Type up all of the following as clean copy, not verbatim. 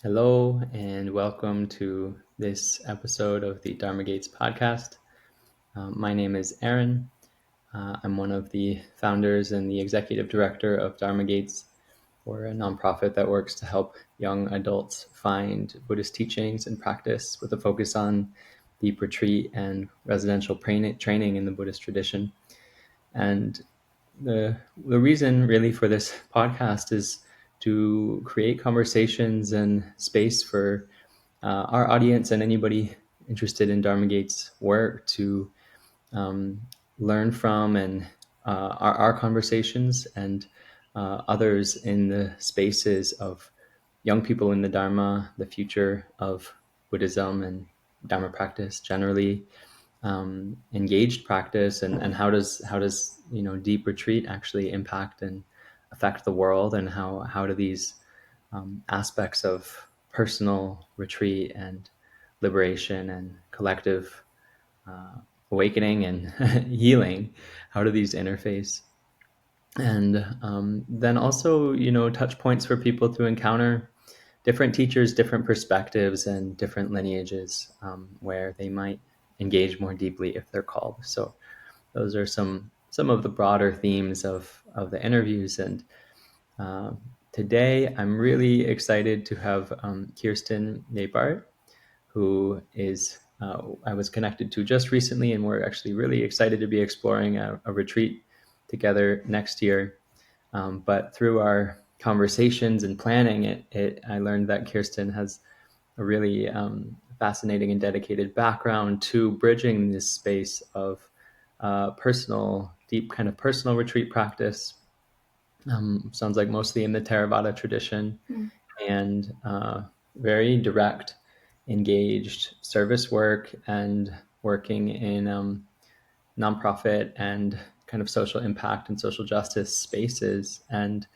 Hello, and welcome to this episode of the Dharma Gates podcast. My name is Aaron. I'm one of the founders and the executive director of Dharma Gates. We're a nonprofit that works to help young adults find Buddhist teachings and practice with a focus on deep retreat and residential training in the Buddhist tradition. And the reason really for this podcast is to create conversations and space for our audience and anybody interested in Dharma Gates' work to um, learn from and our conversations and others in the spaces of young people in the Dharma, the future of Buddhism and Dharma practice generally, engaged practice, and how does deep retreat actually impact and affect the world, and how do these aspects of personal retreat and liberation and collective awakening and healing, how do these interface? And then also, touch points for people to encounter different teachers, different perspectives, and different lineages where they might engage more deeply if they're called. So those are some of the broader themes of the interviews. And uh, today, I'm really excited to have Kerstin Deibart, who is I was connected to just recently, and we're actually really excited to be exploring a retreat together next year. But through our conversations and planning it, I learned that Kerstin has a really fascinating and dedicated background to bridging this space of deep kind of personal retreat practice. Sounds like mostly in the Theravada tradition, and very direct, engaged service work and working in nonprofit and kind of social impact and social justice spaces. And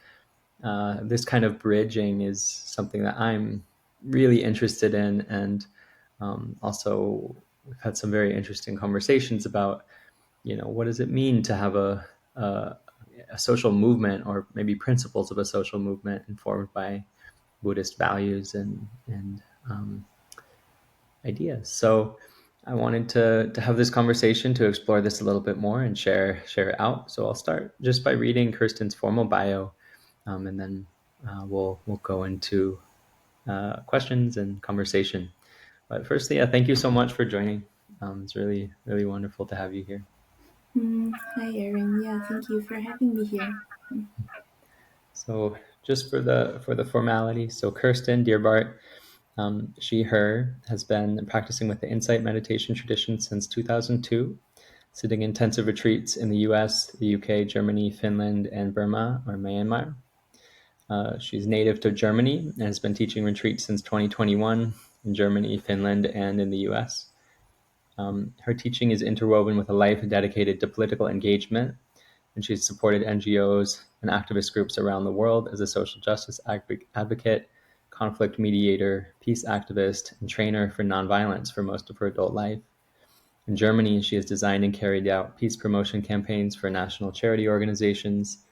this kind of bridging is something that I'm really interested in. And also, we've had some very interesting conversations about, what does it mean to have a social movement, or maybe principles of a social movement informed by Buddhist values and ideas. So I wanted to have this conversation to explore this a little bit more and share it out. So I'll start just by reading Kerstin's formal bio, and then we'll go into questions and conversation. But firstly, thank you so much for joining. It's really, really wonderful to have you here. Hi, Erin. Yeah, thank you for having me here. So just for the formality, so Kerstin Deibart, she/her has been practicing with the Insight meditation tradition since 2002, sitting intensive retreats in the US, the UK, Germany, Finland, and Burma or Myanmar. She's native to Germany and has been teaching retreats since 2021 in Germany, Finland, and in the US. Her teaching is interwoven with a life dedicated to political engagement, and she's supported NGOs and activist groups around the world as a social justice advocate, conflict mediator, peace activist, and trainer for nonviolence for most of her adult life. In Germany, she has designed and carried out peace promotion campaigns for national charity organizations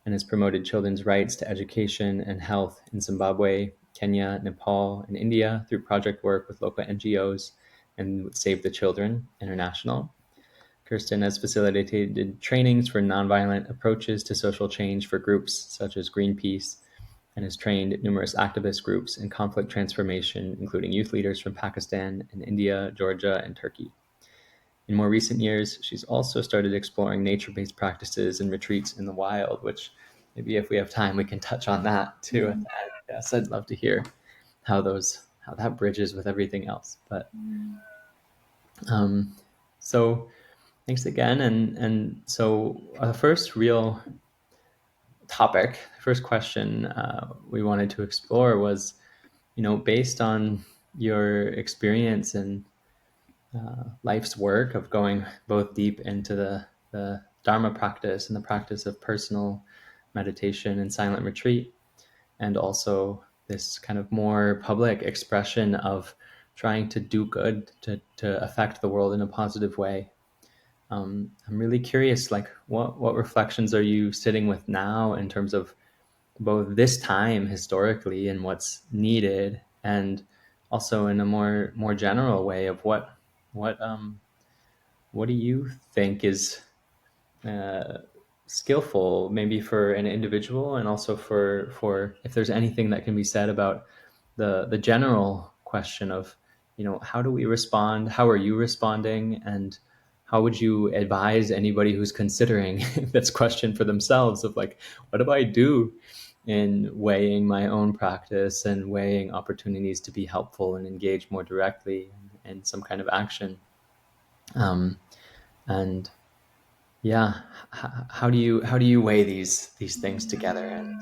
and has promoted children's rights to education and health in Zimbabwe, Kenya, Nepal, and India through project work with local NGOs and with Save the Children International. Kerstin has facilitated trainings for nonviolent approaches to social change for groups such as Greenpeace, and has trained numerous activist groups in conflict transformation, including youth leaders from Pakistan and India, Georgia, and Turkey. In more recent years, she's also started exploring nature-based practices and retreats in the wild, which maybe if we have time, we can touch on that too. Yes, I'd love to hear how that bridges with everything else. But so thanks again. And so the first real topic, first question we wanted to explore was, based on your experience and life's work of going both deep into the Dharma practice and the practice of personal meditation and silent retreat, and also this kind of more public expression of trying to do good, to affect the world in a positive way. I'm really curious, like what reflections are you sitting with now in terms of both this time historically and what's needed, and also in a more general way of what what do you think is uh, skillful, maybe for an individual, and also for if there's anything that can be said about the general question of, how do we respond? How are you responding? And how would you advise anybody who's considering this question for themselves of like, what do I do in weighing my own practice and weighing opportunities to be helpful and engage more directly in some kind of action? And yeah, how do you weigh these things together, and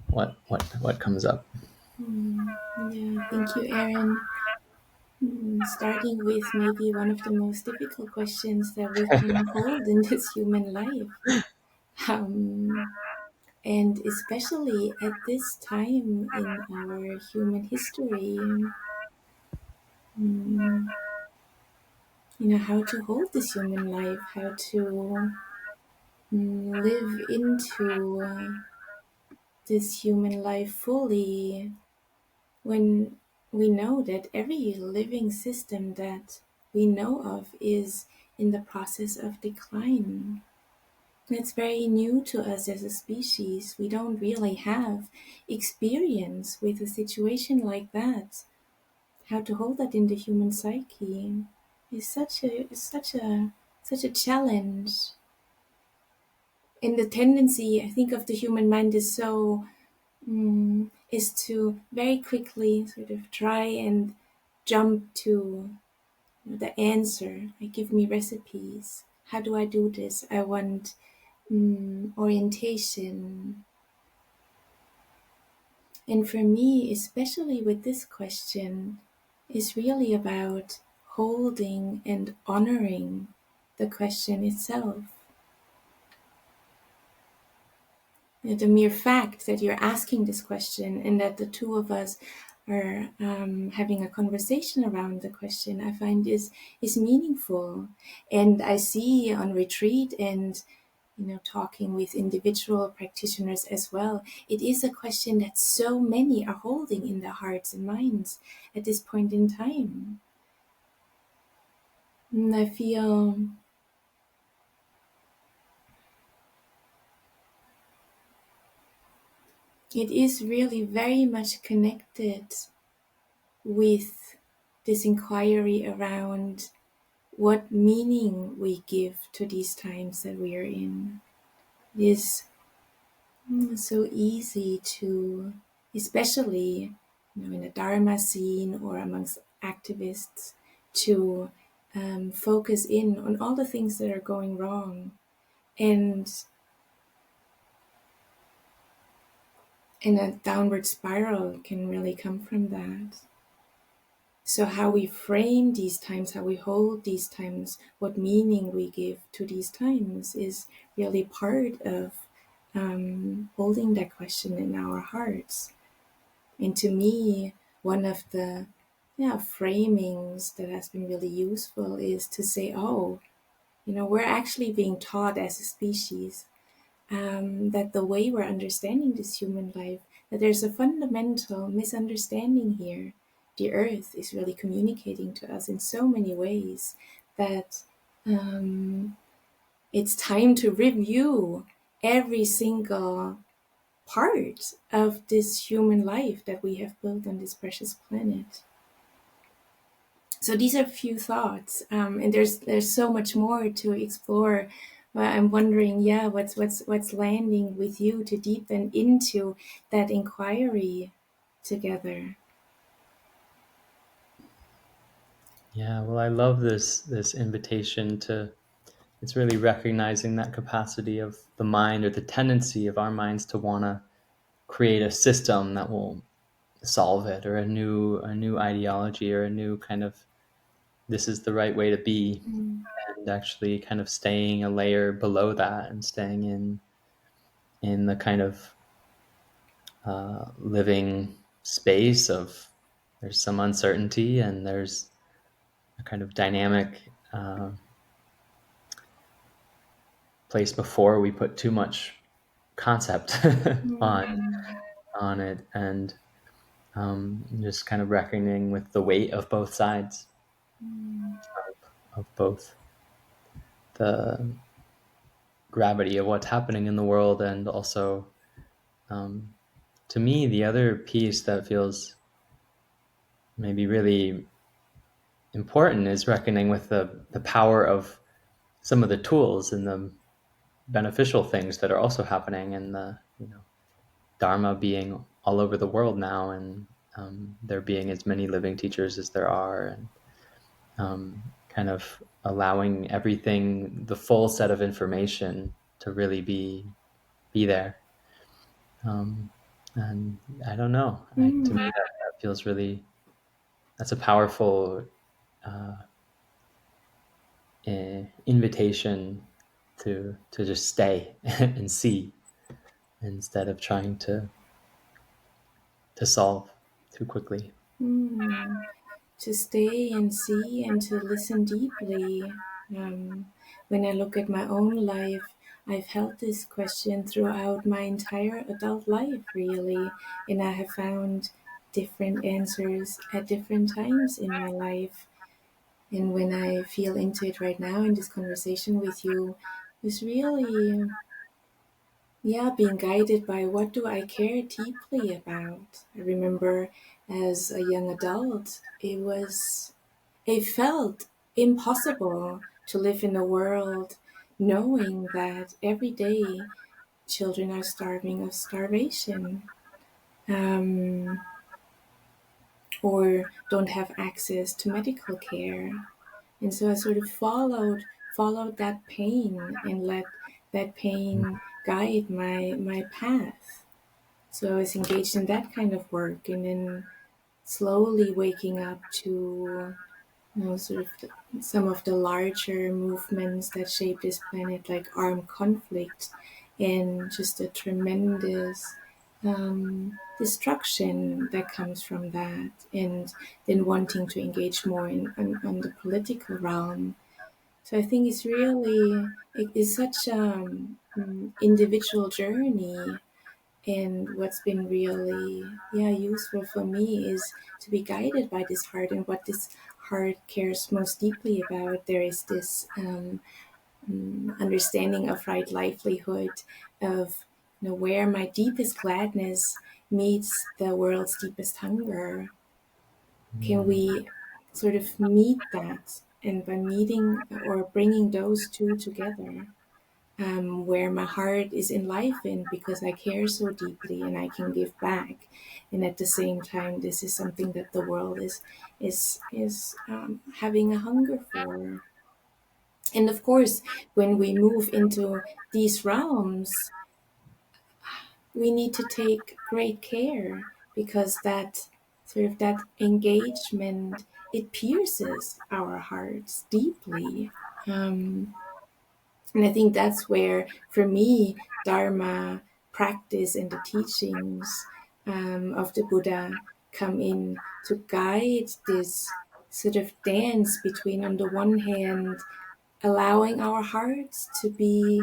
what comes up? Yeah, thank you, Aaron. Starting with maybe one of the most difficult questions that we can hold in this human life. Um, and especially at this time in our human history, mm, how to hold this human life, how to live into this human life fully when we know that every living system that we know of is in the process of decline. It's very new to us as a species. We don't really have experience with a situation like that. How to hold that in the human psyche is such a challenge. And the tendency, I think, of the human mind is to very quickly sort of try and jump to the answer. Like, give me recipes. How do I do this? I want orientation. And for me, especially with this question, is really about holding and honoring the question itself. The mere fact that you're asking this question and that the two of us are having a conversation around the question, I find is meaningful. And I see on retreat and talking with individual practitioners as well, it is a question that so many are holding in their hearts and minds at this point in time. And I feel it is really very much connected with this inquiry around what meaning we give to these times that we are in. It is so easy to, especially in the Dharma scene or amongst activists, to focus in on all the things that are going wrong, and a downward spiral can really come from that. So how we frame these times, how we hold these times, what meaning we give to these times is really part of holding that question in our hearts. And to me, one of the framings that has been really useful is to say, oh, we're actually being taught as a species that the way we're understanding this human life, that there's a fundamental misunderstanding here. The earth is really communicating to us in so many ways that it's time to review every single part of this human life that we have built on this precious planet. So these are a few thoughts, and there's so much more to explore. But I'm wondering, what's landing with you to deepen into that inquiry together. Yeah, well, I love this invitation to, it's really recognizing that capacity of the mind, or the tendency of our minds to want to create a system that will solve it, or a new ideology, or a new kind of, this is the right way to be, Mm, and actually kind of staying a layer below that, and staying in the kind of living space of, there's some uncertainty, and there's a kind of dynamic place before we put too much concept on mm, on it. And Just kind of reckoning with the weight of both sides, of both the gravity of what's happening in the world, and also, to me, the other piece that feels maybe really important is reckoning with the power of some of the tools and the beneficial things that are also happening, and the Dharma being all over the world now, and there being as many living teachers as there are, and kind of allowing everything, the full set of information, to really be there. And I don't know. To me, that feels really, that's a powerful invitation to just stay and see, instead of trying to solve too quickly. Mm. To stay and see and to listen deeply. When I look at my own life, I've held this question throughout my entire adult life, really, and I have found different answers at different times in my life. And when I feel into it right now in this conversation with you, it's really, yeah, being guided by what do I care deeply about. I remember as a young adult, it felt impossible to live in a world knowing that every day children are starving of starvation, um, or don't have access to medical care. And so I sort of followed that pain and let that pain guide my path. So I was engaged in that kind of work, and then slowly waking up to, sort of some of the larger movements that shape this planet, like armed conflict and just a tremendous destruction that comes from that, and then wanting to engage more on the political realm. So I think it is such individual journey, and what's been really, yeah, useful for me is to be guided by this heart and what this heart cares most deeply about. There is this understanding of right livelihood, of where my deepest gladness meets the world's deepest hunger. Can we sort of meet that? And by meeting or bringing those two together, where my heart is enlivened because I care so deeply and I can give back, and at the same time, this is something that the world is having a hunger for. And of course, when we move into these realms, we need to take great care, because that sort of that engagement, it pierces our hearts deeply. Um, And I think that's where, for me, Dharma practice and the teachings of the Buddha come in to guide this sort of dance between, on the one hand, allowing our hearts to be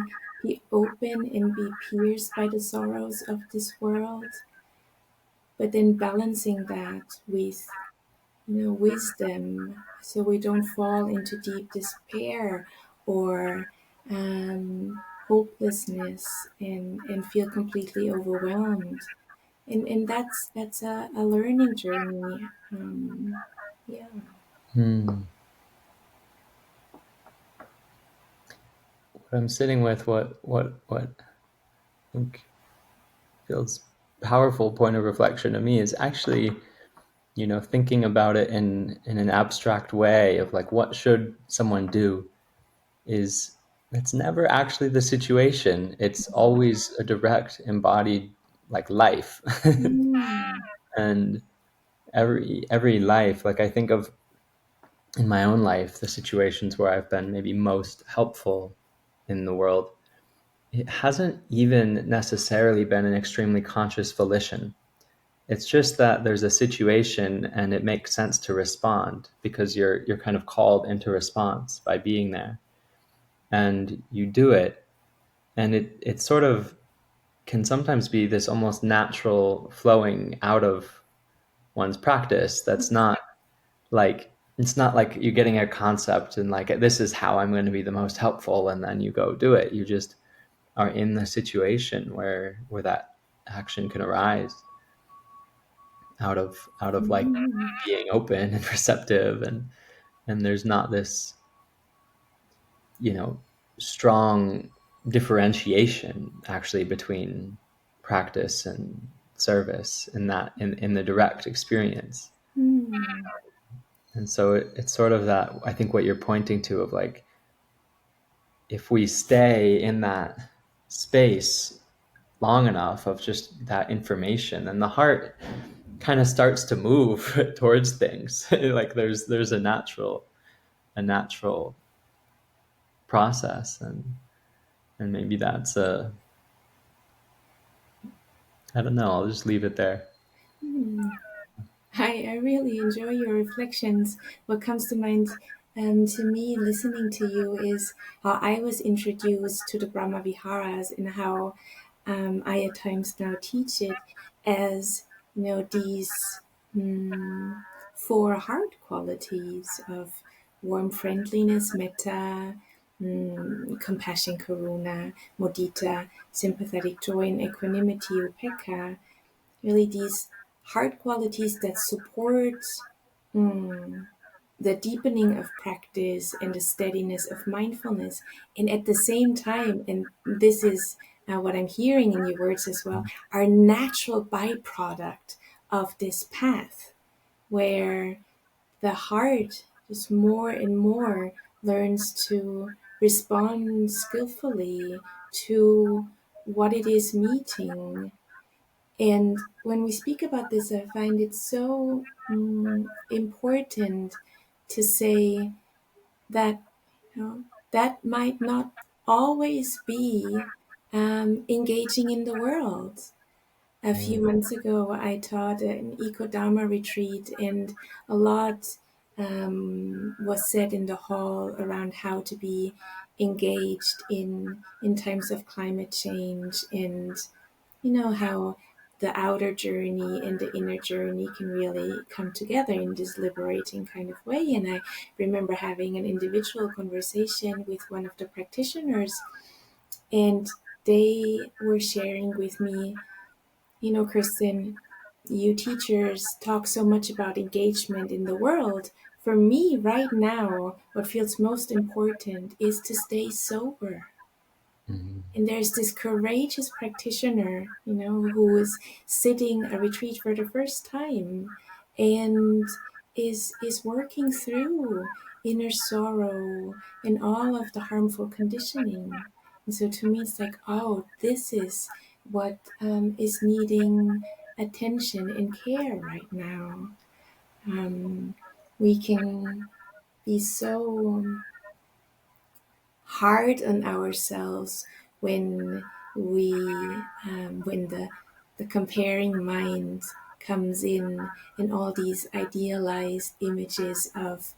open and be pierced by the sorrows of this world, but then balancing that with wisdom, so we don't fall into deep despair or hopelessness, and feel completely overwhelmed. And that's a learning journey. Yeah. Hmm. What I'm sitting with, what I think feels powerful point of reflection to me, is actually, thinking about it in an abstract way of like, what should someone do, is it's never actually the situation. It's always a direct embodied, like, life. Mm. And every life, like, I think of, in my own life, the situations where I've been maybe most helpful in the world, it hasn't even necessarily been an extremely conscious volition. It's just that there's a situation and it makes sense to respond, because you're kind of called into response by being there, and you do it. And it sort of can sometimes be this almost natural flowing out of one's practice. That's not like, it's not like you're getting a concept and like, this is how I'm going to be the most helpful, and then you go do it. You just are in the situation where that action can arise out of like Mm. being open and receptive, and there's not this, strong differentiation actually between practice and service in that in the direct experience. Mm. And so it's sort of that, I think, what you're pointing to, of like, if we stay in that space long enough of just that information, then the heart kind of starts to move towards things. Like there's a natural process, and maybe that's a, I don't know, I'll just leave it there. Mm. I really enjoy your reflections. What comes to mind to me listening to you is how I was introduced to the Brahma Viharas, and how I at times now teach it as, these four heart qualities of warm friendliness, metta, compassion, karuna, mudita, sympathetic joy, and equanimity, upekkha. Really, these heart qualities that support mm, the deepening of practice and the steadiness of mindfulness. And at the same time, and this is what I'm hearing in your words as well, are natural byproduct of this path, where the heart just more and more learns to respond skillfully to what it is meeting. And when we speak about this, I find it so important to say that, that might not always be engaging in the world. A few Mm. months ago, I taught an eco Dharma retreat, and a lot was said in the hall around how to be engaged in times of climate change, and how the outer journey and the inner journey can really come together in this liberating kind of way. And I remember having an individual conversation with one of the practitioners, and they were sharing with me, Kerstin, you teachers talk so much about engagement in the world. For me, right now, what feels most important is to stay sober. Mm. And there's this courageous practitioner, who is sitting a retreat for the first time, and is working through inner sorrow and all of the harmful conditioning. And so to me, it's like, oh, this is what is needing attention and care right now. Um, we can be so hard on ourselves when when the comparing mind comes in, and all these idealized images of,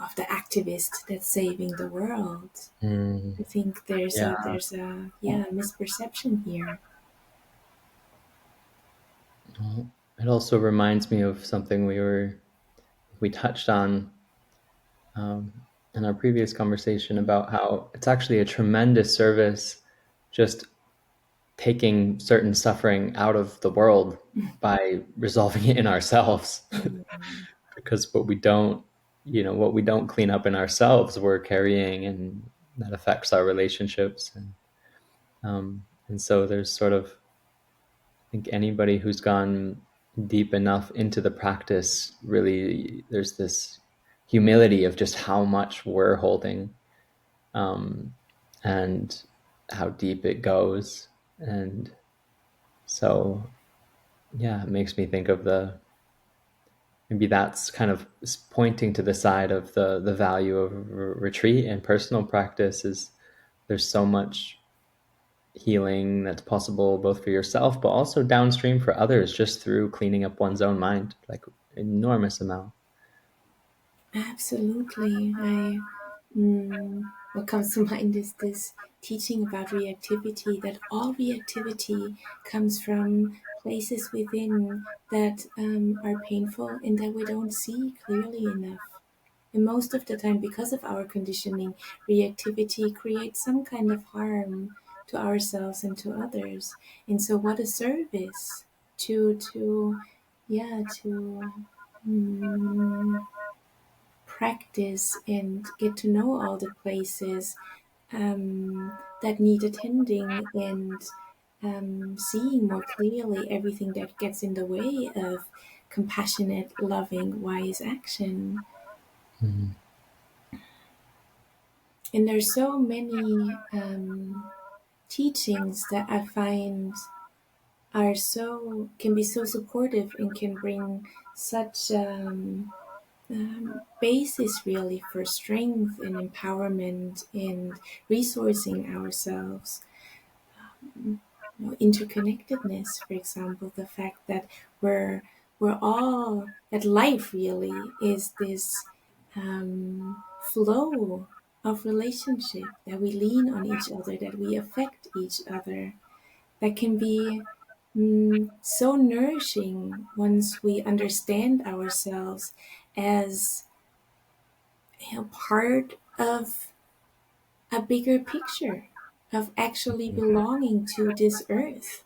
of the activist that's saving the world. Mm. I think there's Yeah. a misperception here. Well, it also reminds me of something we touched on um, in our previous conversation, about how it's actually a tremendous service just taking certain suffering out of the world by resolving it in ourselves. Mm, Because what we don't clean up in ourselves, we're carrying, and that affects our relationships. And so there's sort of, I think, anybody who's gone deep enough into the practice, really, there's this humility of just how much we're holding, um, and how deep it goes. And so, yeah, it makes me think of maybe that's kind of pointing to the side of the value of retreat and personal practice. Is there's so much healing that's possible, both for yourself but also downstream for others, just through cleaning up one's own mind, like enormous amount. absolutely. What comes to mind is this teaching about reactivity, that all reactivity comes from places within that are painful and that we don't see clearly enough. And most of the time, because of our conditioning, reactivity creates some kind of harm to ourselves and to others. And so, what a service to yeah, to mm, practice and get to know all the places that need attending, and seeing more clearly everything that gets in the way of compassionate, loving, wise action. Mm. And there's so many teachings that I find are so can be so supportive and can bring such basis really for strength and empowerment and resourcing ourselves. Interconnectedness, for example, the fact that we're all that life really is this flow of relationship, that we lean on each other, that we affect each other, that can be so nourishing once we understand ourselves as part of a bigger picture of actually belonging to this earth.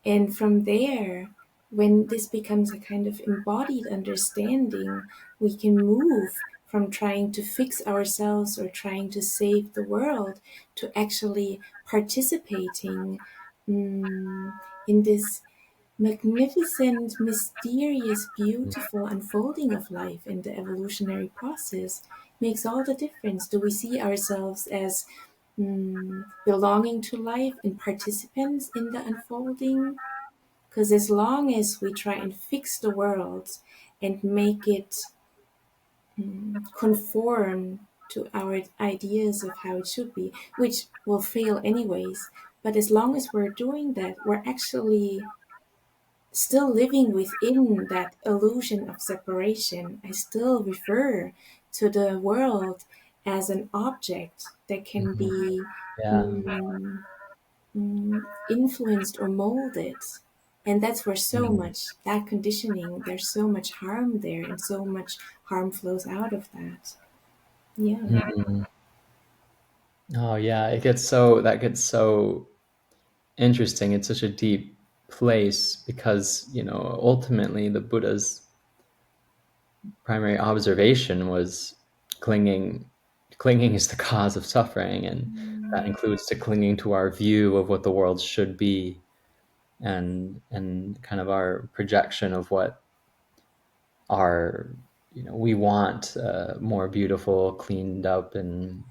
And from there, when this becomes a kind of embodied understanding, we can move from trying to fix ourselves or trying to save the world to actually participating in this magnificent, mysterious, beautiful unfolding of life in the evolutionary process. Makes all the difference. Do we see ourselves as belonging to life and participants in the unfolding? Because as long as we try and fix the world and make it conform to our ideas of how it should be, which will fail anyways, but as long as we're doing that, we're actually still living within that illusion of separation. I still refer to the world as an object that can Mhm. be Yeah. mm, influenced or molded. And that's where so Mm. much, that conditioning, there's so much harm there, and so much harm flows out of that. Yeah. Mm. Oh yeah, that gets so interesting. It's such a deep place because, ultimately the Buddha's primary observation was clinging clinging is the cause of suffering, and that Mm, includes to clinging to our view of what the world should be, and kind of our projection of what our we want a more beautiful, cleaned up, and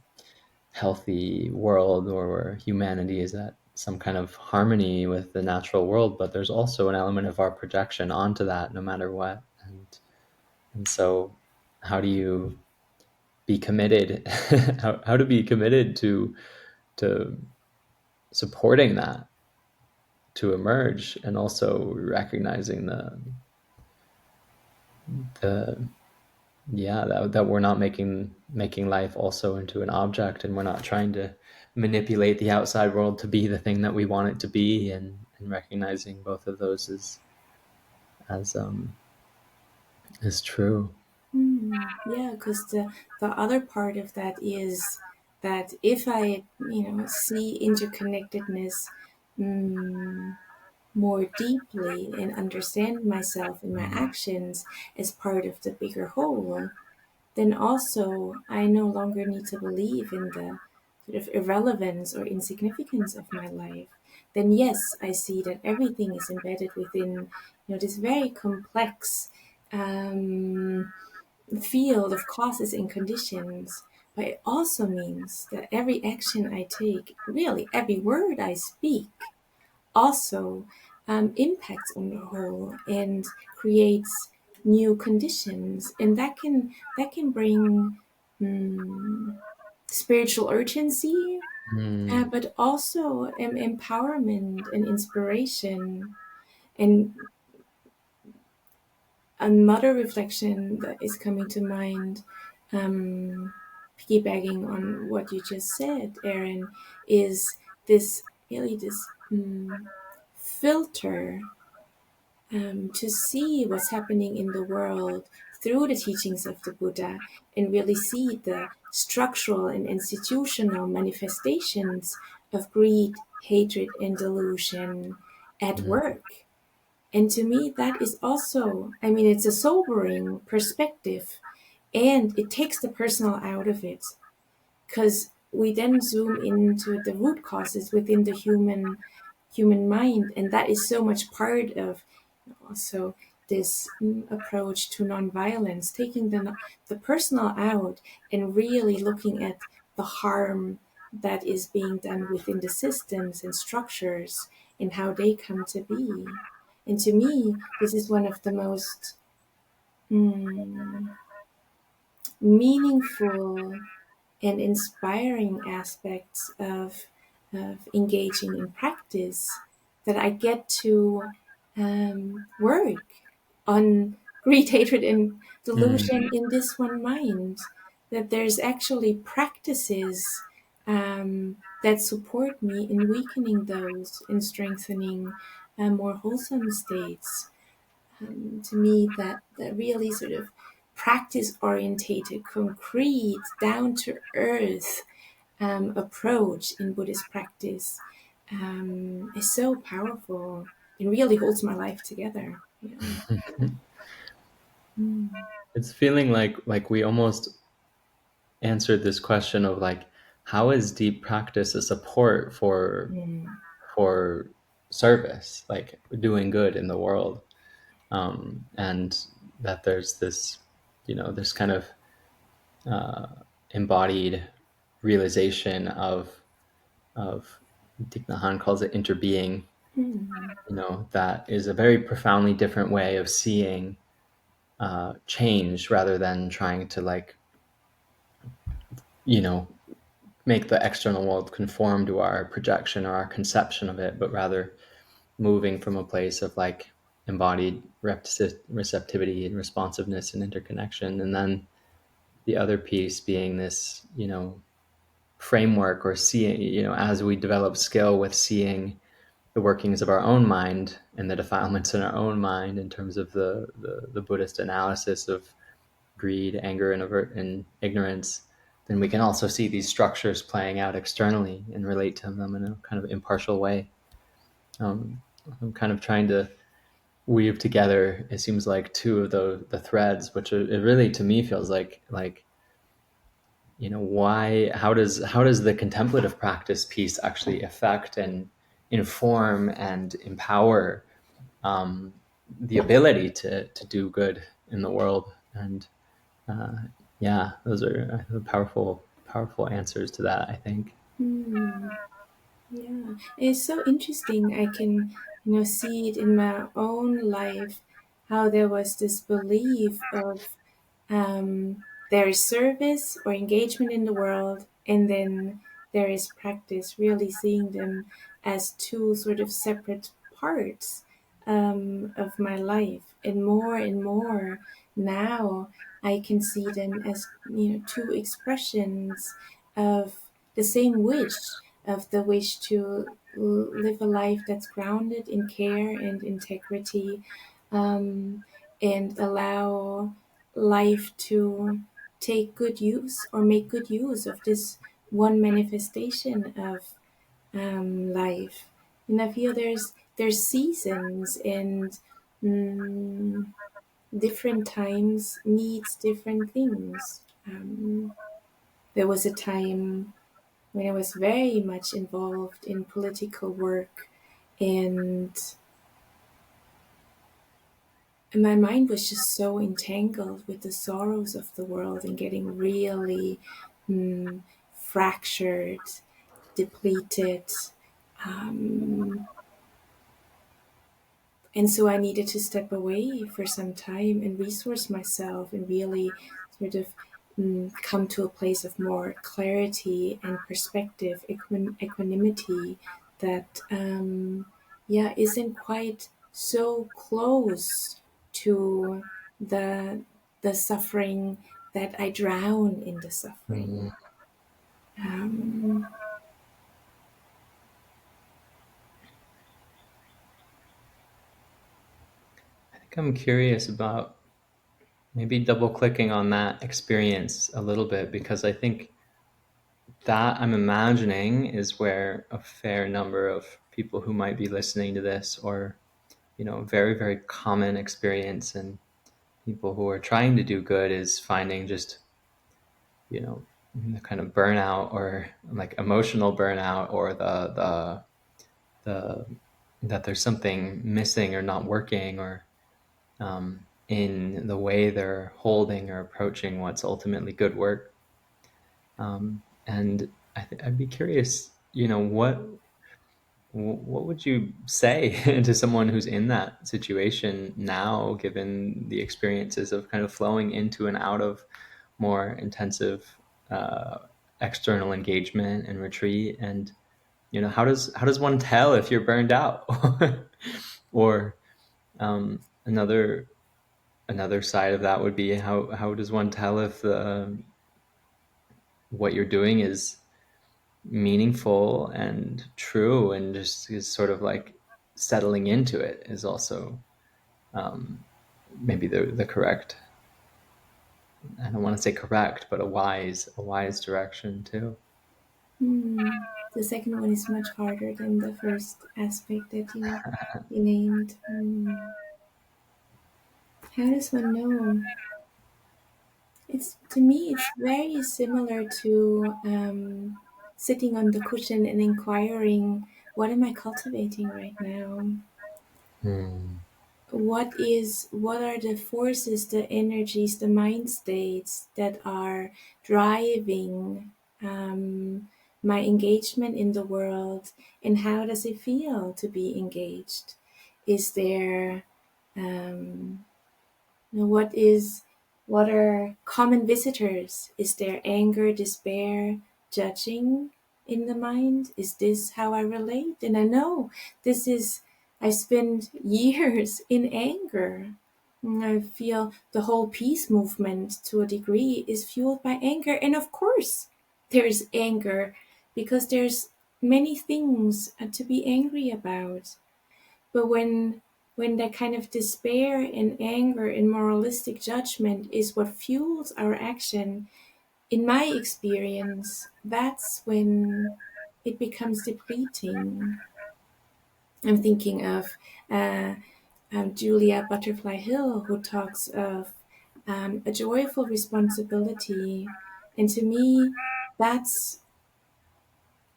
healthy world, or where humanity is at some kind of harmony with the natural world, but there's also an element of our projection onto that no matter what. And so how do you be committed how to be committed to supporting that to emerge, and also recognizing the yeah, that we're not making life also into an object, and we're not trying to manipulate the outside world to be the thing that we want it to be, and recognizing both of those as is true. yeah, because the other part of that is that if I, see interconnectedness mm, more deeply and understand myself and my actions as part of the bigger whole, then also I no longer need to believe in the sort of irrelevance or insignificance of my life. Then yes, I see that everything is embedded within, this very complex field of causes and conditions. But it also means that every action I take, really every word I speak, also impacts on the whole and creates new conditions, and that can bring spiritual urgency, Mm. but also empowerment and inspiration. And another reflection that is coming to mind, um, piggybacking on what you just said, Aaron, is this really this filter to see what's happening in the world through the teachings of the Buddha and really see the structural and institutional manifestations of greed, hatred, and delusion at Mm, work. And to me, that is also, I mean, it's a sobering perspective, and it takes the personal out of it, because we then zoom into the root causes within the human mind, and that is so much part of also this approach to nonviolence, taking the personal out and really looking at the harm that is being done within the systems and structures and how they come to be. And to me, this is one of the most mm, meaningful and inspiring aspects of engaging in practice, that I get to work on greed, hatred, and mm, delusion in this one mind. That there's actually practices that support me in weakening those and strengthening more wholesome states. To me, that really sort of practice orientated, concrete, down to earth approach in Buddhist practice is so powerful and really holds my life together. Yeah. mm. Mm. It's feeling like we almost answered this question of like, how is deep practice a support Mm. for service, like doing good in the world, and that there's this, this kind of embodied realization of Thich Nhat Hanh calls it interbeing, Mm. that is a very profoundly different way of seeing change rather than trying to like, you know, make the external world conform to our projection or our conception of it, but rather moving from a place of like embodied receptivity and responsiveness and interconnection. And then the other piece being this, framework or seeing, as we develop skill with seeing the workings of our own mind and the defilements in our own mind in terms of the Buddhist analysis of greed, anger, and ignorance, then we can also see these structures playing out externally and relate to them in a kind of impartial way. Um, I'm kind of trying to weave together, it seems like, two of the threads, which it really to me feels like why how does the contemplative practice piece actually affect and inform and empower um, the ability to do good in the world. And uh, yeah, those are powerful answers to that, I think. Mm. Yeah, it's so interesting. I can, see it in my own life how there was this belief of there is service or engagement in the world, and then there is practice, really seeing them as two sort of separate parts of my life. And more now, I can see them as, two expressions of the same wish, of the wish to live a life that's grounded in care and integrity, um, and allow life to take good use or make good use of this one manifestation of life. And I feel there's seasons, and mm, different times needs different things. There was a time when I was very much involved in political work, and my mind was just so entangled with the sorrows of the world and getting really fractured, depleted. Um, and so I needed to step away for some time and resource myself and really sort of come to a place of more clarity and perspective, equanimity that, yeah, isn't quite so close to the the suffering, that I drown in the Mm. suffering. Um, I'm curious about maybe double clicking on that experience a little bit, because I think that I'm imagining is where a fair number of people who might be listening to this, or very, very common experience in people who are trying to do good, is finding just the kind of burnout, or like emotional burnout, or the that there's something missing or not working, or in the way they're holding or approaching what's ultimately good work. And I'd be curious, what would you say to someone who's in that situation now, given the experiences of kind of flowing into and out of more intensive uh, external engagement and retreat? And how does one tell if you're burned out? Or another side of that would be, how does one tell if what you're doing is meaningful and true, and just is sort of like settling into it is also um, maybe the correct, I don't want to say correct, but a wise direction too. The second one is much harder than the first aspect that you named. How does one know? It's to me, it's very similar to sitting on the cushion and inquiring, what am I cultivating right now? Hmm. What are the forces, the energies, the mind states that are driving my engagement in the world, and how does it feel to be engaged? Is there um, what are common visitors? Is there anger, despair, judging in the mind? Is this how I relate? And I know this is, I spend years in anger. And I feel the whole peace movement to a degree is fueled by anger. And of course, there's anger because there's many things to be angry about. But when that kind of despair and anger and moralistic judgment is what fuels our action, in my experience, that's when it becomes depleting. I'm thinking of uh, Julia Butterfly Hill, who talks of a joyful responsibility, and to me, that's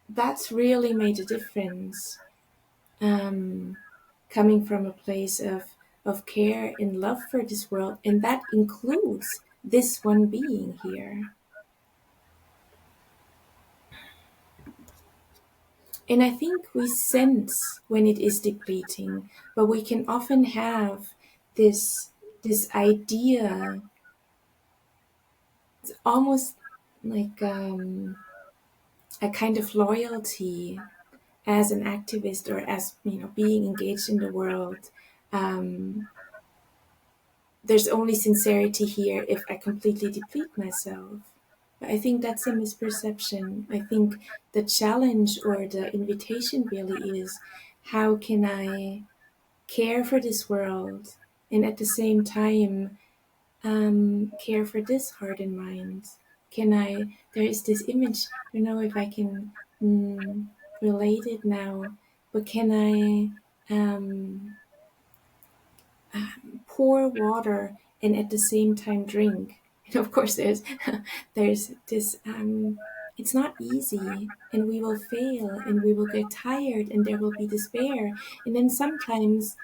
that's really made a difference. um, Coming from a place of care and love for this world, and that includes this one being here. And I think we sense when it is depleting, but we can often have this idea. It's almost like a kind of loyalty as an activist, or as being engaged in the world. Um, there's only sincerity here if I completely deplete myself. But I think that's a misperception. I think the challenge or the invitation really is, how can I care for this world and at the same time care for this heart and mind? Can I? There is this image. I don't know if I can mm, relate it now, but can I pour water and at the same time drink? And of course, there's this. It's not easy, and we will fail, and we will get tired, and there will be despair, and then sometimes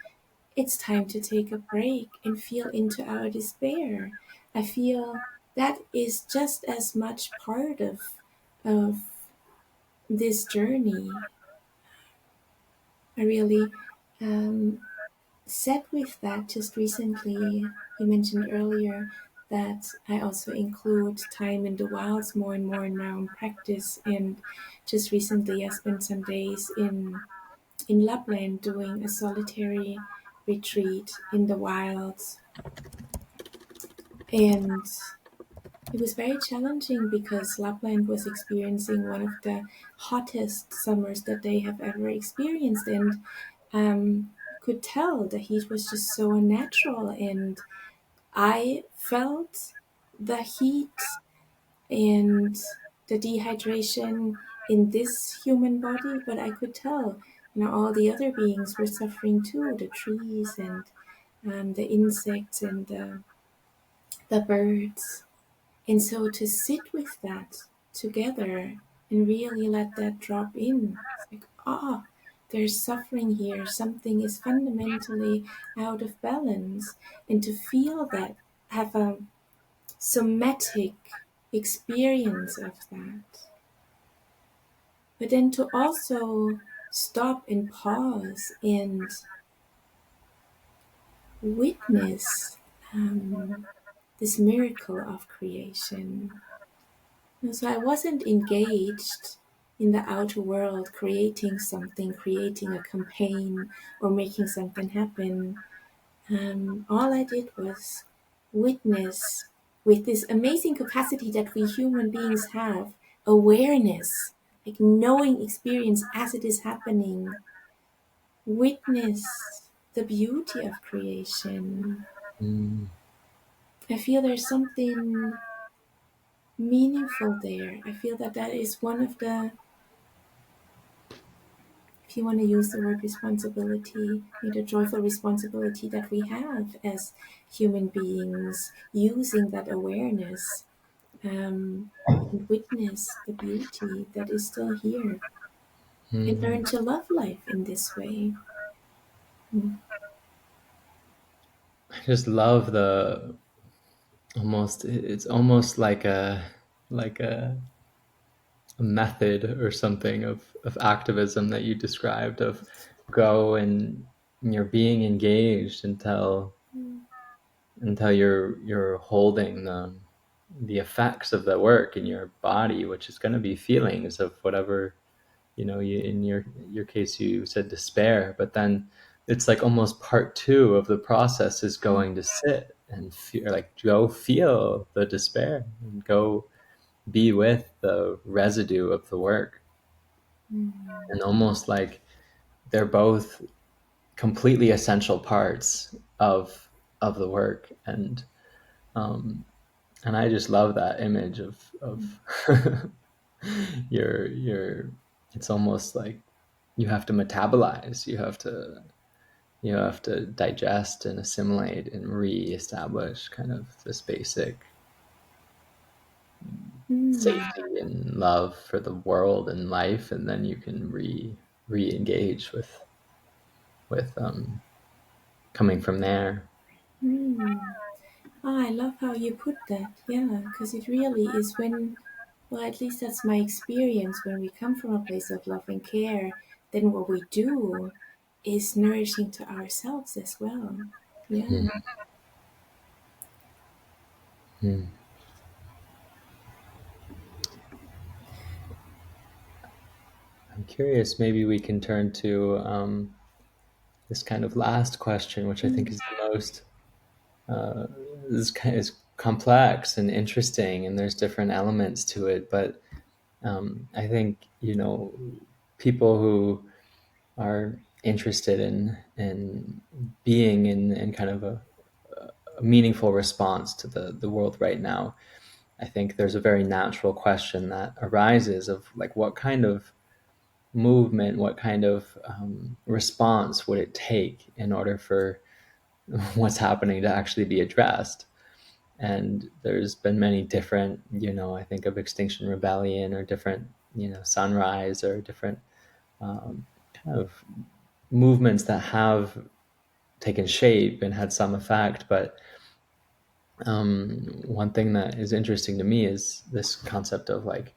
it's time to take a break and feel into our despair. I feel that is just as much part of this journey. I really um, sat with that just recently. You mentioned earlier that I also include time in the wilds more and more in my own practice. And just recently, I spent some days in Lapland doing a solitary retreat in the wilds. And it was very challenging because Lapland was experiencing one of the hottest summers that they have ever experienced. And um, could tell the heat was just so unnatural, and I felt the heat and the dehydration in this human body, but I could tell, all the other beings were suffering too, the trees and the insects and the birds. And so to sit with that together and really let that drop in, it's like, there's suffering here. Something is fundamentally out of balance. And to feel that, have a somatic experience of that. But then to also stop and pause and witness this miracle of creation. And so I wasn't engaged in the outer world creating something, creating a campaign, or making something happen. All I did was witness with this amazing capacity that we human beings have, awareness, like knowing experience as it is happening, witness the beauty of creation. Mm. I feel there's something meaningful there. I feel that that is one of the, if you want to use the word responsibility, the joyful responsibility that we have as human beings, using that awareness and witness the beauty that is still here and Mm. learn to love life in this way. Mm. I just love the it's almost like a method or something of activism that you described, of go and you're being engaged until you're holding the effects of the work in your body, which is going to be feelings of whatever, you, in your case, you said despair, but then it's like almost part two of the process is going to sit and feel, like, go feel the despair and go be with the residue of the work. Mm. And almost like they're both completely essential parts of the work. And I just love that image of your it's almost like you have to metabolize, you have to digest and assimilate and reestablish kind of this basic Mm. safety and love for the world and life, and then you can re-engage with coming from there. Mm. I love how you put that. Yeah, because it really is when, well, at least that's my experience, when we come from a place of love and care, then what we do is nourishing to ourselves as well. Yeah. Mm-hmm. I'm curious, maybe we can turn to this kind of last question, which I think Mm. is the most uh, is complex and interesting, and there's different elements to it. But I think, people who are interested in being in kind of a meaningful response to the world right now, I think there's a very natural question that arises of, like, what kind of movement, what kind of response would it take in order for what's happening to actually be addressed? And there's been many different, I think of Extinction Rebellion, or different, Sunrise, or different kind of movements that have taken shape and had some effect. But one thing that is interesting to me is this concept of, like,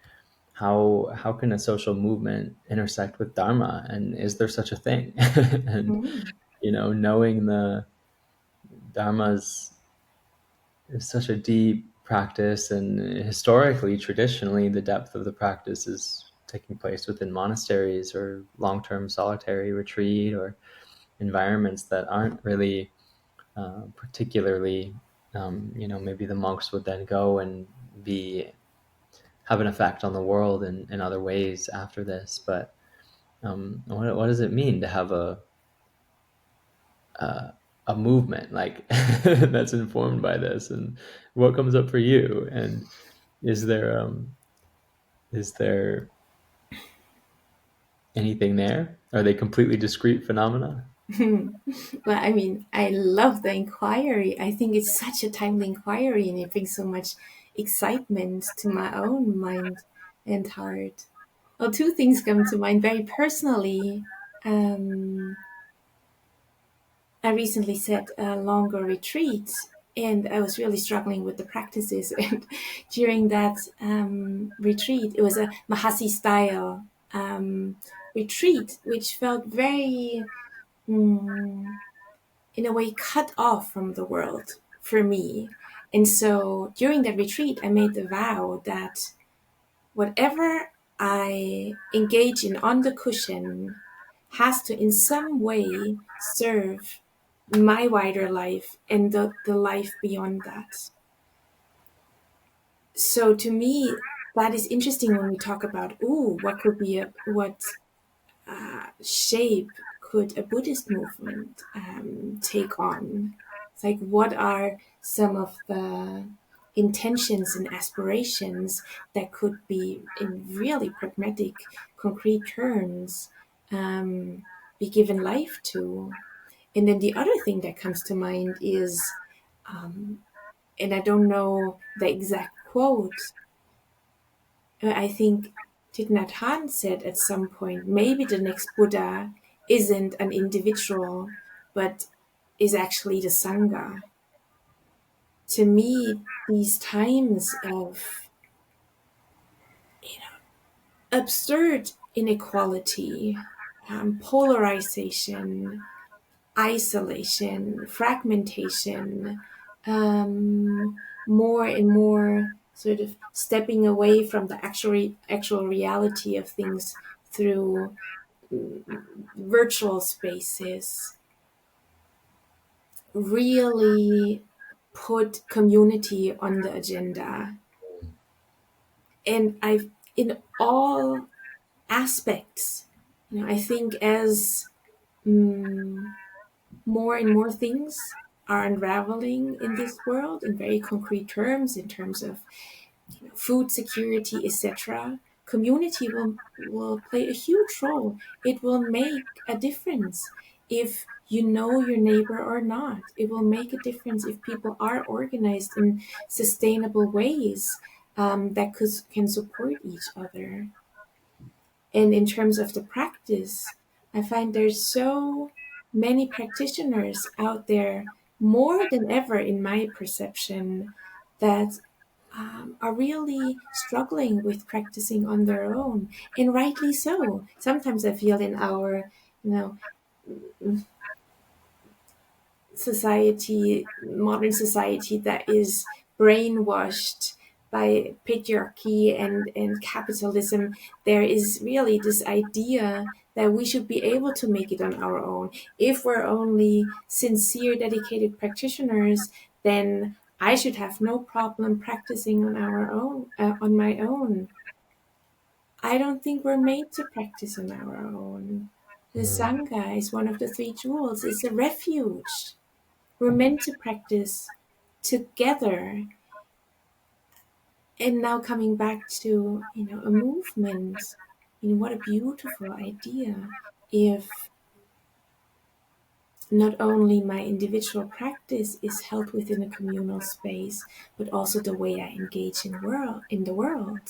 how can a social movement intersect with Dharma, and is there such a thing? And Mm. knowing the Dharma's is such a deep practice, and historically, traditionally, the depth of the practice is taking place within monasteries or long-term solitary retreat, or environments that aren't really particularly, maybe the monks would then go and be have an effect on the world in other ways after this. But what does it mean to have a movement like that's informed by this, and what comes up for you, and is there anything there? Are they completely discrete phenomena? Well, I mean, I love the inquiry. I think it's such a timely inquiry, and it brings so much excitement to my own mind and heart. Well, two things come to mind very personally. Um, I recently set a longer retreat, and I was really struggling with the practices. And during that retreat, it was a Mahasi style retreat, which felt very, mm, in a way, cut off from the world for me. And so during that retreat, I made the vow that whatever I engage in on the cushion has to, in some way, serve my wider life and the life beyond that. So to me, that is interesting when we talk about, ooh, what could be what shape could a Buddhist movement take on? It's like, what are some of the intentions and aspirations that could be, in really pragmatic, concrete terms, be given life to? And then the other thing that comes to mind is, and I don't know the exact quote, I think Thich Nhat Hanh said at some point, maybe the next Buddha isn't an individual, but is actually the Sangha. To me, these times of absurd inequality, polarization, isolation, fragmentation, more and more sort of stepping away from the actual reality of things through virtual spaces, really put community on the agenda. And I've, in all aspects, I think as more and more things are unraveling in this world in very concrete terms, in terms of food security, etc., community will play a huge role. It will make a difference if you know your neighbor or not. It will make a difference if people are organized in sustainable ways that can support each other. And in terms of the practice, I find there's so many practitioners out there, more than ever in my perception, that are really struggling with practicing on their own, and rightly so. Sometimes I feel in our, you know, society, modern society that is brainwashed by patriarchy and capitalism, there is really this idea that we should be able to make it on our own. If we're only sincere, dedicated practitioners, then I should have no problem practicing on our own, on my own. I don't think we're made to practice on our own. The Sangha is one of the three jewels. It's a refuge. We're meant to practice together. And now coming back to, a movement, what a beautiful idea if not only my individual practice is held within a communal space, but also the way I engage in the world.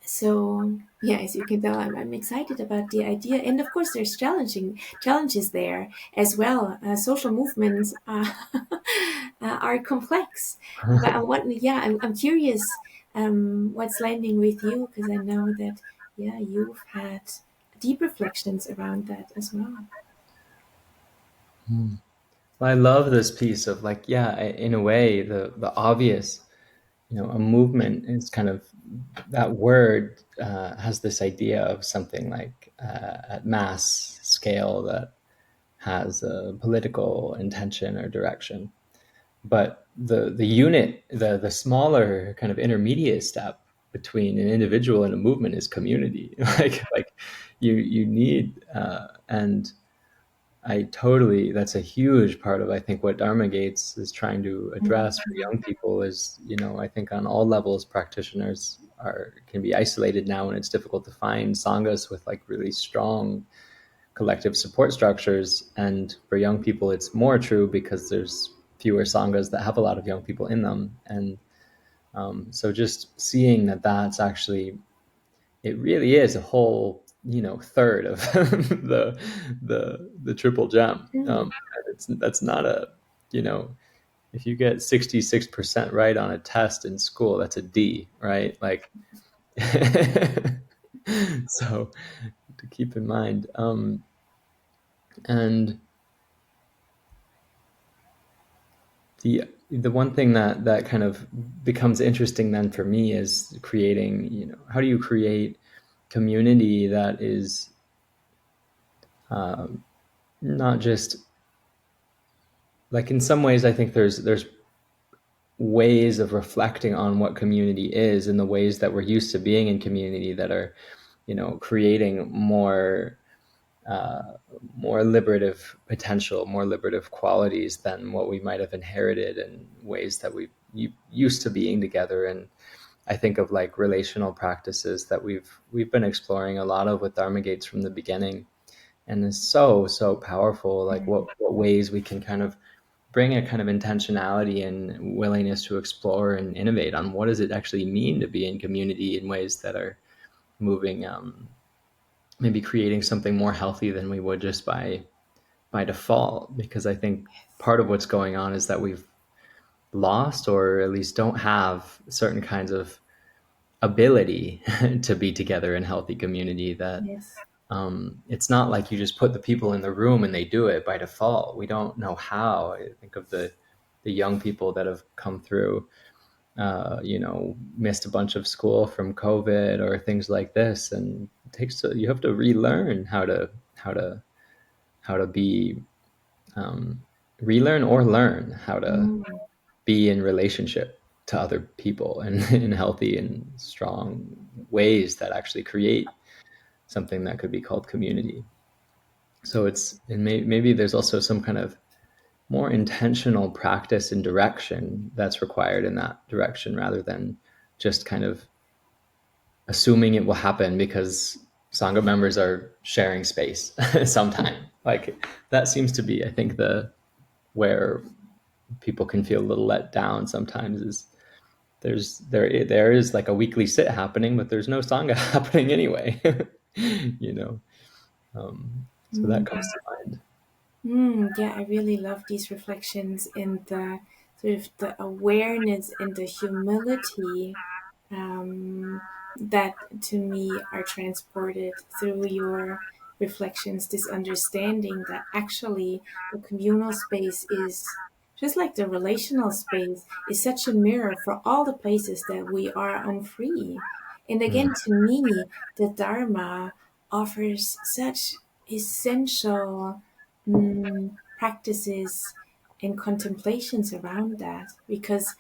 So yeah, as you can tell, I'm excited about the idea, and of course, there's challenges there as well. Social movements are complex, but I'm curious what's landing with you, because I know that you've had deep reflections around that as well. Well, I love this piece of like, yeah, in a way, the obvious, a movement is kind of, that word has this idea of something like at mass scale that has a political intention or direction. But the unit, the smaller kind of intermediate step between an individual and a movement is community. Like you need and I totally, that's a huge part of, I think, what Dharma Gates is trying to address for Mhm. young people is, I think on all levels, practitioners can be isolated now, and it's difficult to find sanghas with like really strong collective support structures. And for young people, it's more true because there's fewer sanghas that have a lot of young people in them. And so just seeing that that's actually, it really is a whole, third of the triple gem. Mm. That's not a, you know, if you get 66% right on a test in school, that's a D, right? Like, so to keep in mind. And the one thing that kind of becomes interesting then for me is creating, how do you create community that is not just like, in some ways I think there's ways of reflecting on what community is and the ways that we're used to being in community that are, creating uh, more liberative potential, more liberative qualities than what we might have inherited in ways that we used to being together. And I think of like relational practices that we've been exploring a lot of with Dharma Gates from the beginning, and it's so powerful. Like what ways we can kind of bring a kind of intentionality and willingness to explore and innovate on what does it actually mean to be in community in ways that are moving, maybe creating something more healthy than we would just by default. Because I think part of what's going on is that we've lost, or at least don't have, certain kinds of ability to be together in healthy community. That Yes. it's not like you just put the people in the room and they do it by default. We don't know how. I think of the young people that have come through, missed a bunch of school from COVID or things like this, and you have to relearn how to be, um, relearn or learn how to Mm. be in relationship to other people and in healthy and strong ways that actually create something that could be called community. So maybe there's also some kind of more intentional practice and direction that's required in that direction, rather than just kind of assuming it will happen because sangha members are sharing space sometime. Like, that seems to be, I think, the where people can feel a little let down sometimes, is there is like a weekly sit happening, but there's no sangha happening anyway. you know so that comes Mm. to mind. Yeah, I really love these reflections and the sort of the awareness and the humility that to me are transported through your reflections. This understanding that actually the communal space is just like the relational space is such a mirror for all the places that we are unfree. And Mm, again, to me, the Dharma offers such essential practices and contemplations around that, because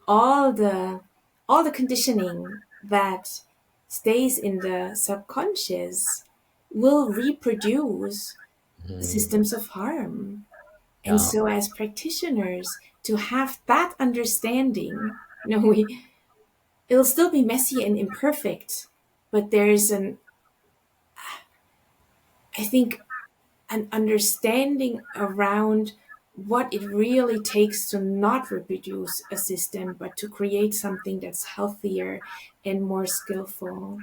all the all the conditioning that stays in the subconscious will reproduce mm, systems of harm. And yeah. so as practitioners, to have that understanding, we it'll still be messy and imperfect, but there's an I think an understanding around what it really takes to not reproduce a system, but to create something that's healthier and more skillful.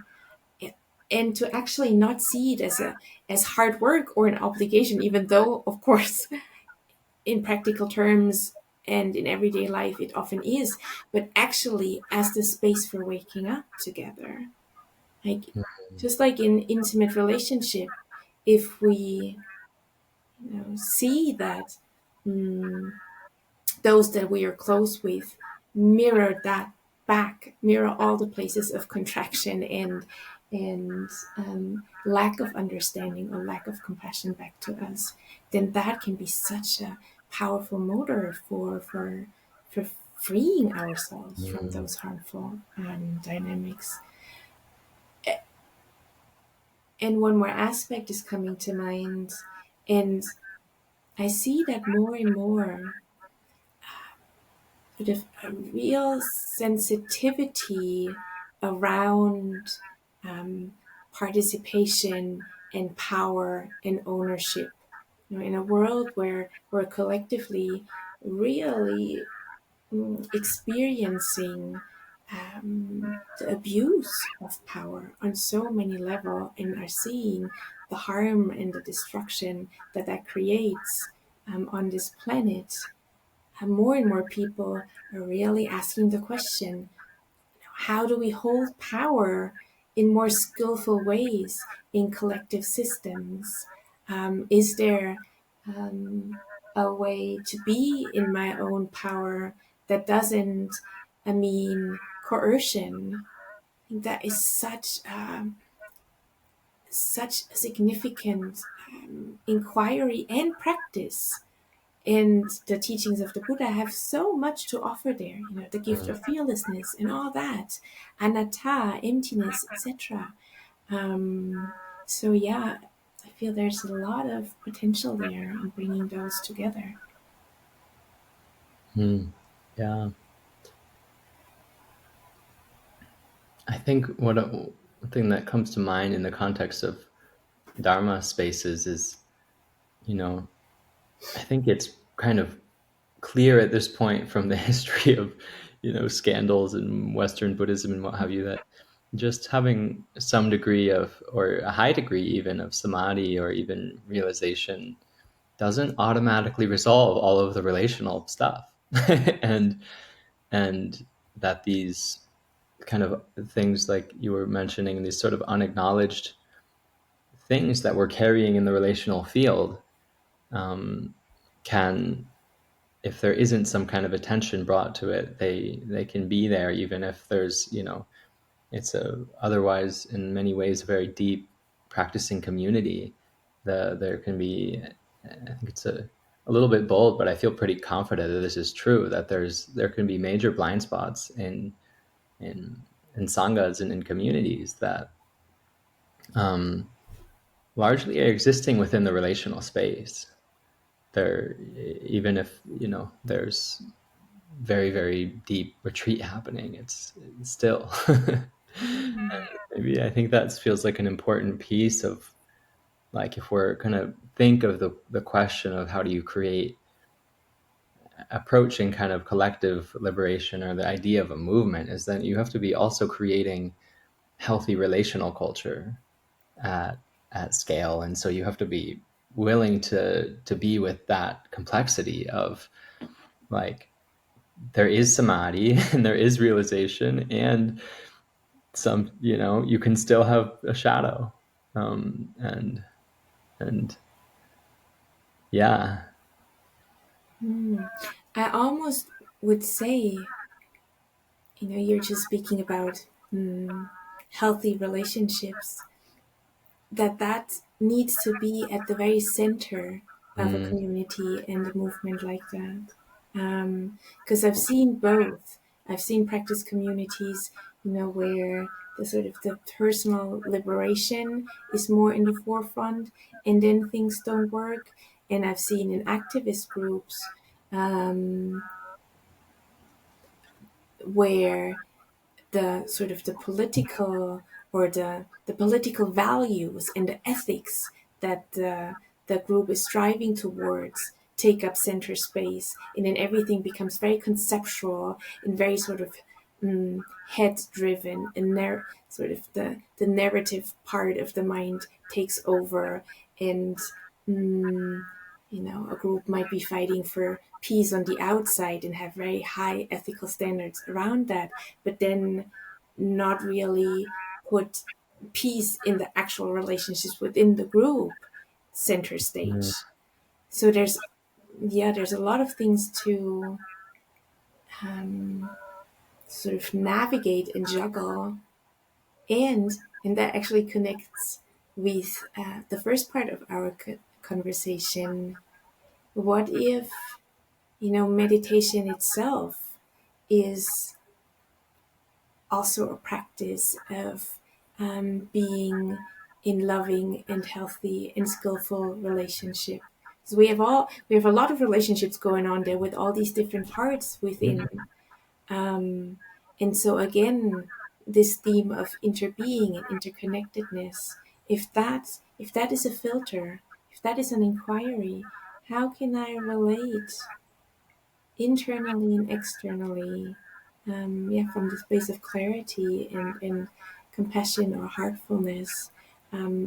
And to actually not see it as hard work or an obligation, even though, of course, in practical terms and in everyday life, it often is, but actually as the space for waking up together. Like, just like in intimate relationship, if we see that mm, those that we are close with mirror that back, mirror all the places of contraction and lack of understanding or lack of compassion back to us, then that can be such a powerful motor for freeing ourselves from Mm, those harmful dynamics. And one more aspect is coming to mind, and I see that more and more, sort of a real sensitivity around participation and power and ownership. In a world where we're collectively really experiencing the abuse of power on so many levels, and are seeing the harm and the destruction that that creates on this planet, more and more people are really asking the question, how do we hold power in more skillful ways in collective systems? Is there a way to be in my own power that doesn't mean coercion? I think that is such a significant inquiry and practice. And the teachings of the Buddha have so much to offer there, the gift of fearlessness and all that, anatta, emptiness, etc. So yeah, I feel there's a lot of potential there in bringing those together. Yeah. I think one thing that comes to mind in the context of Dharma spaces is, you know, I think it's kind of clear at this point from the history of, scandals in Western Buddhism and what have you, that just having some degree of, or a high degree even, of samadhi or even realization doesn't automatically resolve all of the relational stuff. and and that these kind of things, like you were mentioning, these sort of unacknowledged things that we're carrying in the relational field, um, can, if there isn't some kind of attention brought to it, they can be there, even if there's, it's a otherwise in many ways a very deep practicing community. There can be, I think it's a little bit bold, but I feel pretty confident that this is true, that there can be major blind spots in in sanghas and in communities that largely are existing within the relational space. There, even if there's very, very deep retreat happening, it's still. Mm. Maybe I think that feels like an important piece of, like, if we're gonna think of the question of how do you create approaching kind of collective liberation, or the idea of a movement, is that you have to be also creating healthy relational culture at scale. And so you have to be willing to be with that complexity of, like, there is samadhi and there is realization, and some, you can still have a shadow, and yeah. Mm. I almost would say, you're just speaking about healthy relationships, that needs to be at the very center of a Mm, community and a movement like that. Because I've seen both. I've seen practice communities, where the sort of the personal liberation is more in the forefront, and then things don't work. And I've seen in activist groups where the sort of the political, or the political values and the ethics that the group is striving towards take up center space, and then everything becomes very conceptual and very sort of head driven, and sort of the narrative part of the mind takes over. And mm, a group might be fighting for peace on the outside and have very high ethical standards around that, but then not really put peace in the actual relationships within the group center mm, stage. So there's a lot of things to sort of navigate and juggle, and that actually connects with the first part of our conversation. What if meditation itself is also a practice of being in loving and healthy and skillful relationship So we have a lot of relationships going on there with all these different parts within. And so again, this theme of interbeing and interconnectedness, if that is a filter, if that is an inquiry, how can I relate internally and externally, from the space of clarity and compassion or heartfulness?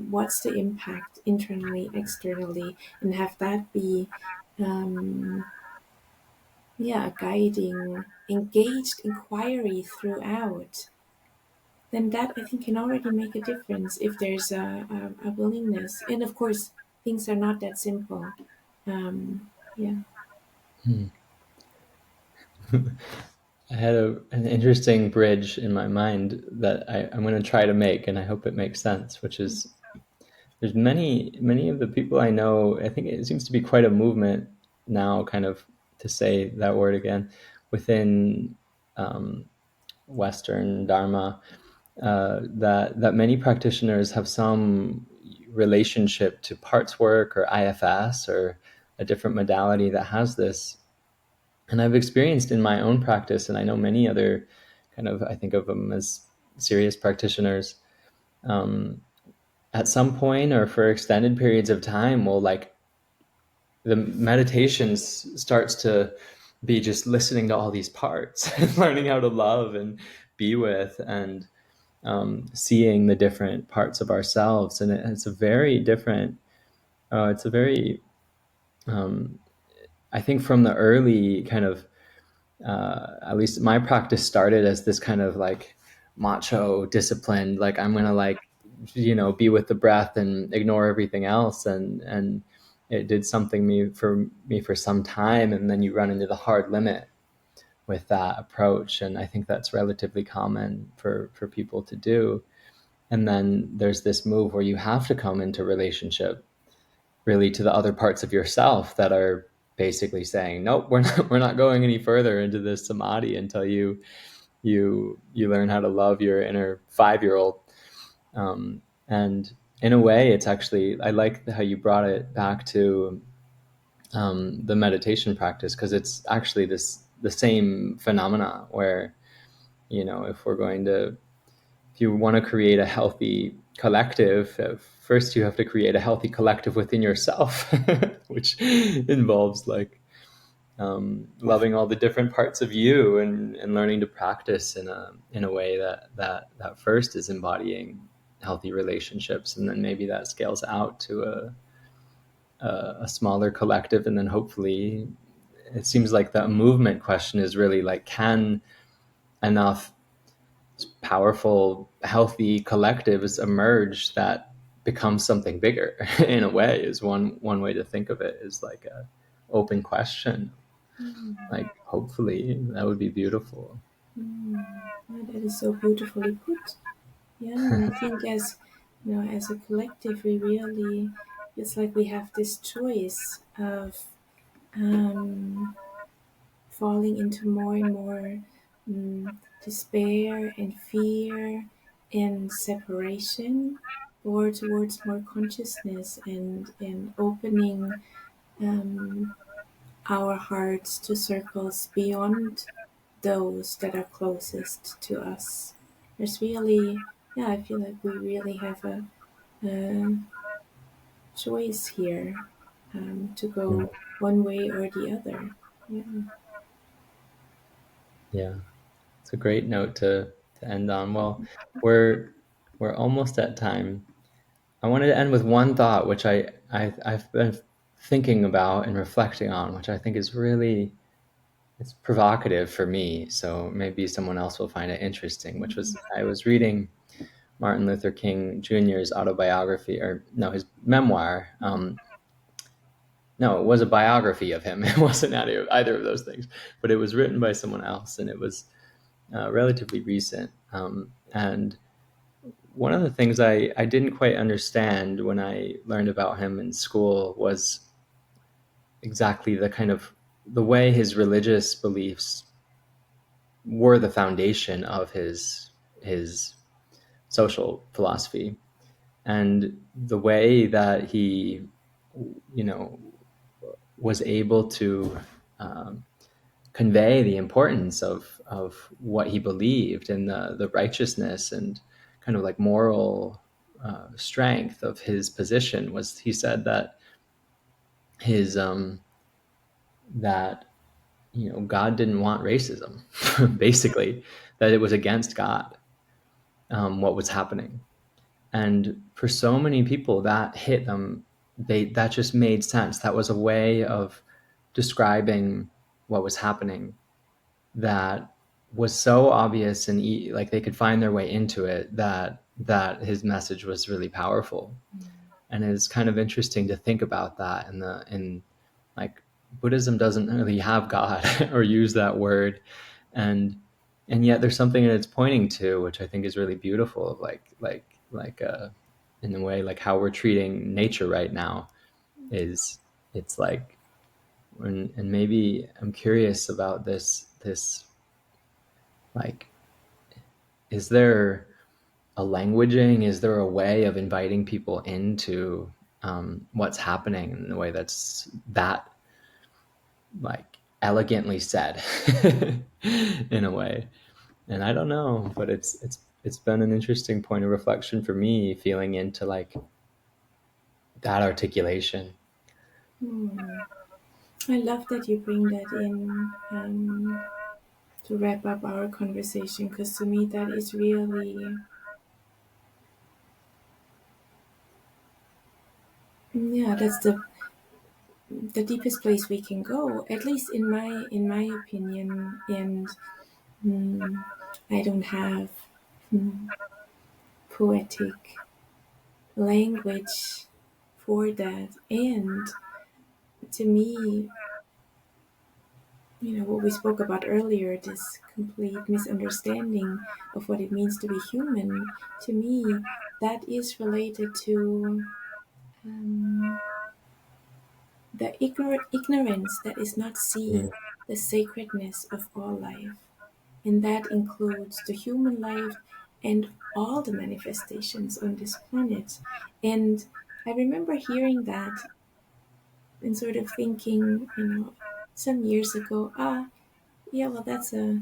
What's the impact internally, externally, and have that be a guiding, engaged inquiry throughout? Then that, I think, can already make a difference if there's a willingness. And of course, things are not that simple. Yeah. I had an interesting bridge in my mind that I'm going to try to make, and I hope it makes sense, which is there's many of the people I know, I think it seems to be quite a movement now, kind of, to say that word again, within um, Western Dharma, that many practitioners have some relationship to parts work or IFS or a different modality that has this. And I've experienced in my own practice, and I know many other kind of, I think of them as serious practitioners, um, at some point or for extended periods of time will, like, the meditations starts to be just listening to all these parts and learning how to love and be with, and seeing the different parts of ourselves. And it's a very different, it's a very, I think from the early kind of, at least my practice started as this kind of like macho disciplined, like I'm gonna, like, be with the breath and ignore everything else, and it did something me for some time, and then you run into the hard limit with that approach, and I think that's relatively common for people to do. And then there's this move where you have to come into relationship really to the other parts of yourself that are basically saying, nope, we're not going any further into this samadhi until you learn how to love your inner 5-year-old. And in a way, it's actually, I like how you brought it back to the meditation practice, because it's actually the same phenomena where, if we're going to, if you want to create a healthy collective, first you have to create a healthy collective within yourself, which involves, like, loving all the different parts of you, and learning to practice in a way that first is embodying healthy relationships, and then maybe that scales out to a smaller collective, and then hopefully, it seems like the movement question is really like, can enough powerful, healthy collectives emerge that become something bigger? In a way, is one way to think of it, is like a open question. Like, hopefully that would be beautiful. Oh, that is so beautifully put. Yeah, and I think as a collective, we really, it's like we have this choice of um, falling into more and more despair and fear and separation, or towards more consciousness and opening our hearts to circles beyond those that are closest to us. There's really, yeah, I feel like we really have a choice here, to Mm. go one way or the other. Yeah. Yeah, it's a great note to end on. Well, we're almost at time. I wanted to end with one thought, which I've been thinking about and reflecting on, which I think is really, it's provocative for me. So maybe someone else will find it interesting. Which was, I was reading Martin Luther King Jr.'s autobiography, or no, his memoir. No, it was a biography of him. It wasn't either of those things, but it was written by someone else, and it was relatively recent. And one of the things I didn't quite understand when I learned about him in school was exactly the kind of the way his religious beliefs were the foundation of his social philosophy, and the way that he, you know, was able to um, convey the importance of what he believed and the righteousness and kind of like moral strength of his position. Was he said that his that God didn't want racism, basically, that it was against God, what was happening. And for so many people that hit them, that just made sense. That was a way of describing what was happening that was so obvious and like they could find their way into it, that his message was really powerful. And it's kind of interesting to think about that in like Buddhism doesn't really have God or use that word, and yet there's something that it's pointing to, which I think is really beautiful, of like in a way, like how we're treating nature right now is, it's like, and maybe I'm curious about this like, is there a languaging, is there a way of inviting people into what's happening in a way that's that like elegantly said in a way? And I don't know, but it's been an interesting point of reflection for me, feeling into like that articulation. Hmm. I love that you bring that in to wrap up our conversation, because to me that is really, yeah, that's the deepest place we can go, at least in my opinion. And mm, I don't have mm, poetic language for that. And to me, what we spoke about earlier, this complete misunderstanding of what it means to be human, to me, that is related to um, the ignorance that is not Mm. seeing the sacredness of all life. And that includes the human life and all the manifestations on this planet. And I remember hearing that and sort of thinking, some years ago, yeah, well, that's a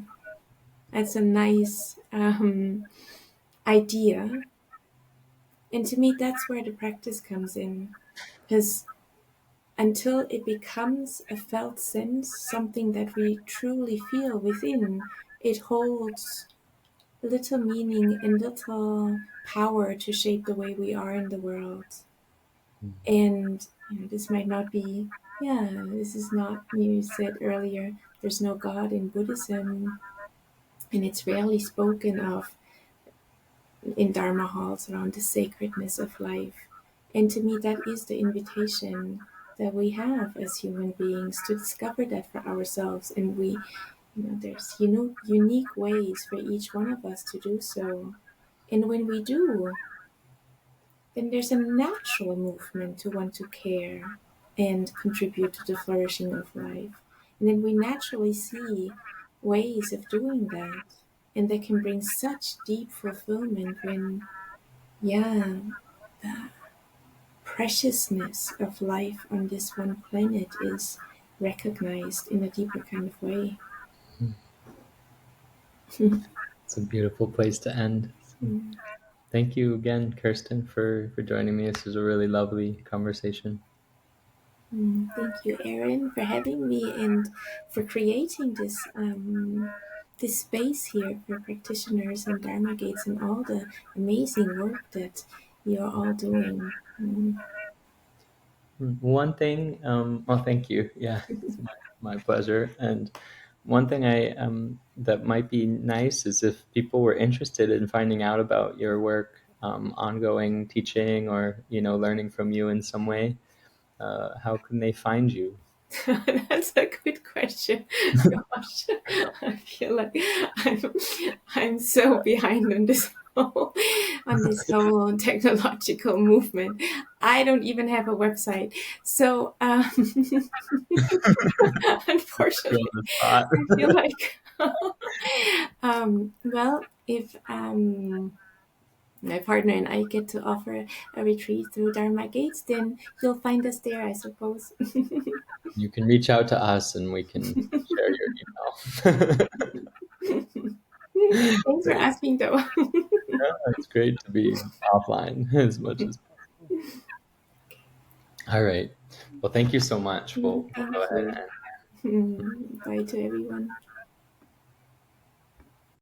nice idea. And to me, that's where the practice comes in, because until it becomes a felt sense, something that we truly feel within, it holds little meaning and little power to shape the way we are in the world. And this might not be, yeah, this is not, you said earlier, there's no God in Buddhism, and it's rarely spoken of in Dharma halls around the sacredness of life. And to me, that is the invitation that we have as human beings to discover that for ourselves. And there's unique ways for each one of us to do so. And when we do, then there's a natural movement to want to care and contribute to the flourishing of life. And then we naturally see ways of doing that. And that can bring such deep fulfillment when, yeah, the preciousness of life on this one planet is recognized in a deeper kind of way. It's a beautiful place to end. So thank you again, Kirsten, for joining me. This was a really lovely conversation. Thank you, Erin, for having me and for creating this space here for practitioners and Dharma Gates and all the amazing work that you're all doing. One thing, well, thank you. Yeah, it's my pleasure. And one thing that might be nice is if people were interested in finding out about your work, ongoing teaching, or learning from you in some way. How can they find you? That's a good question. Gosh, I feel like I'm I'm so behind on this whole technological movement. I don't even have a website, so You're on unfortunately, the spot. I feel like well, if my partner and I get to offer a retreat through Dharma Gates, then you'll find us there, I suppose. You can reach out to us and we can share your email. Thanks for Great. asking, though. Yeah, it's great to be offline as much as possible. All right. Well, thank you so much. We'll go Thank ahead you. and Bye to everyone.